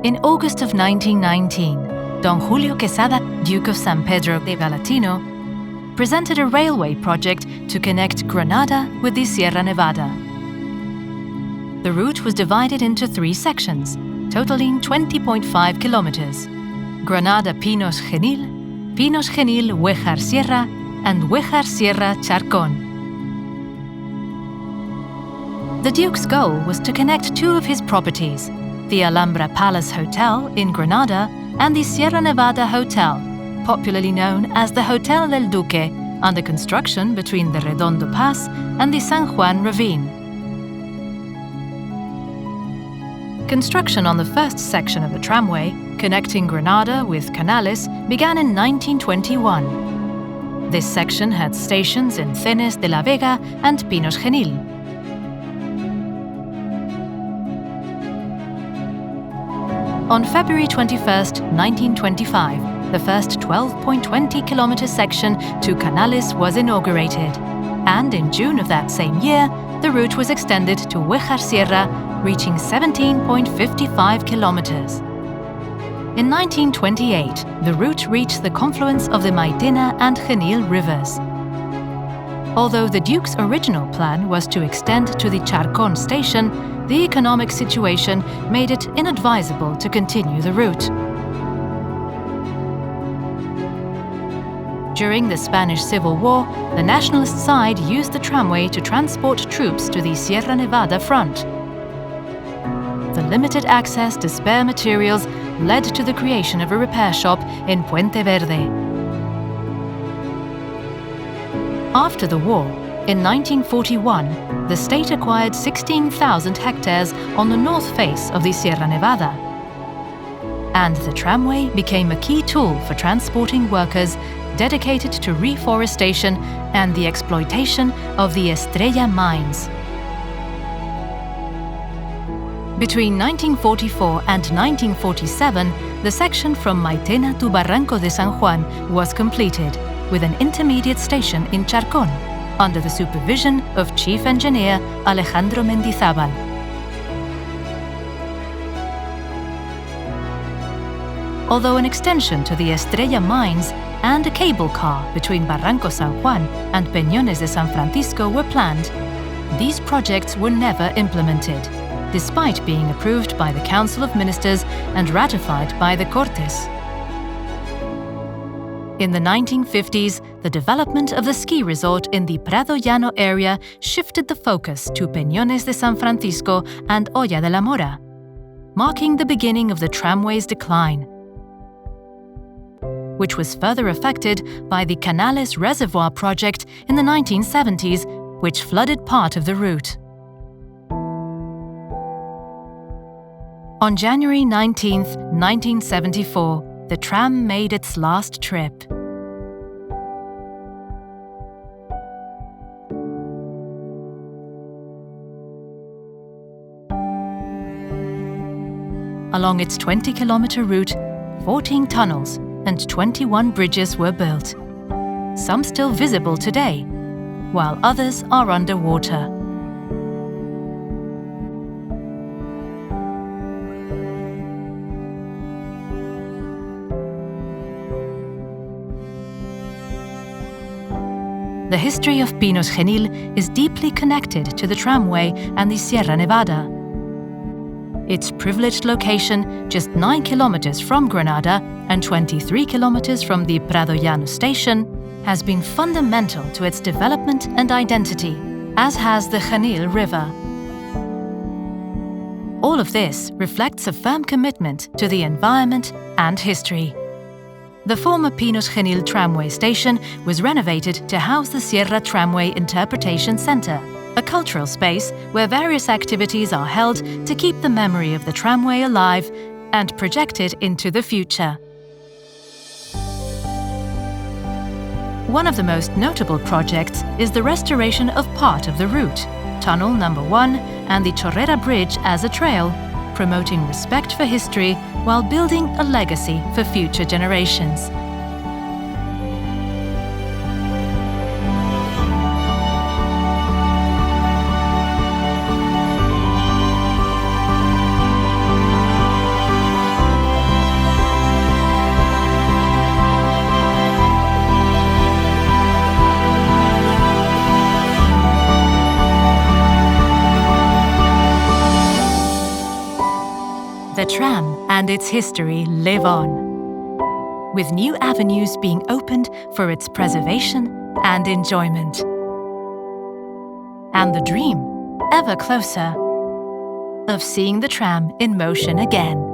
In August of 1919, Don Julio Quesada, Duke of San Pedro de Galatino, presented a railway project to connect Granada with the Sierra Nevada. The route was divided into 3 sections, totaling 20.5 kilometers: Granada Pinos Genil, Pinos Genil Huejar Sierra, and Huejar Sierra Charcón. The Duke's goal was to connect 2 of his properties, the Alhambra Palace Hotel in Granada and the Sierra Nevada Hotel, popularly known as the Hotel del Duque, under construction between the Redondo Pass and the San Juan Ravine. Construction on the first section of the tramway, connecting Granada with Canales, began in 1921. This section had stations in Cenes de la Vega and Pinos Genil. On February 21, 1925, the first 12.20-kilometer section to Canales was inaugurated, and in June of that same year, the route was extended to Huejar Sierra, reaching 17.55 kilometers. In 1928, the route reached the confluence of the Maitena and Genil rivers. Although the Duke's original plan was to extend to the Charcón station, the economic situation made it inadvisable to continue the route. During the Spanish Civil War, the nationalist side used the tramway to transport troops to the Sierra Nevada front. The limited access to spare materials led to the creation of a repair shop in Puente Verde. After the war, in 1941, the state acquired 16,000 hectares on the north face of the Sierra Nevada. And the tramway became a key tool for transporting workers dedicated to reforestation and the exploitation of the Estrella mines. Between 1944 and 1947, the section from Maitena to Barranco de San Juan was completed, with an intermediate station in Charcón, under the supervision of Chief Engineer Alejandro Mendizábal. Although an extension to the Estrella mines and a cable car between Barranco San Juan and Peñones de San Francisco were planned, these projects were never implemented, despite being approved by the Council of Ministers and ratified by the Cortes. In the 1950s, the development of the ski resort in the Prado Llano area shifted the focus to Peñones de San Francisco and Olla de la Mora, marking the beginning of the tramway's decline, which was further affected by the Canales Reservoir project in the 1970s, which flooded part of the route. On January 19, 1974, the tram made its last trip. Along its 20-kilometer route, 14 tunnels and 21 bridges were built, some still visible today, while others are underwater. The history of Pinos Genil is deeply connected to the tramway and the Sierra Nevada. Its privileged location, just 9 kilometers from Granada and 23 kilometers from the Prado Llano station, has been fundamental to its development and identity, as has the Genil River. All of this reflects a firm commitment to the environment and history. The former Pinos Genil tramway station was renovated to house the Sierra Tramway Interpretation Center, a cultural space where various activities are held to keep the memory of the tramway alive and project it into the future. One of the most notable projects is the restoration of part of the route, Tunnel Number 1 and the Chorrera Bridge as a trail, promoting respect for history while building a legacy for future generations. the tram and its history live on, with new avenues being opened for its preservation and enjoyment. And the dream, ever closer, of seeing the tram in motion again.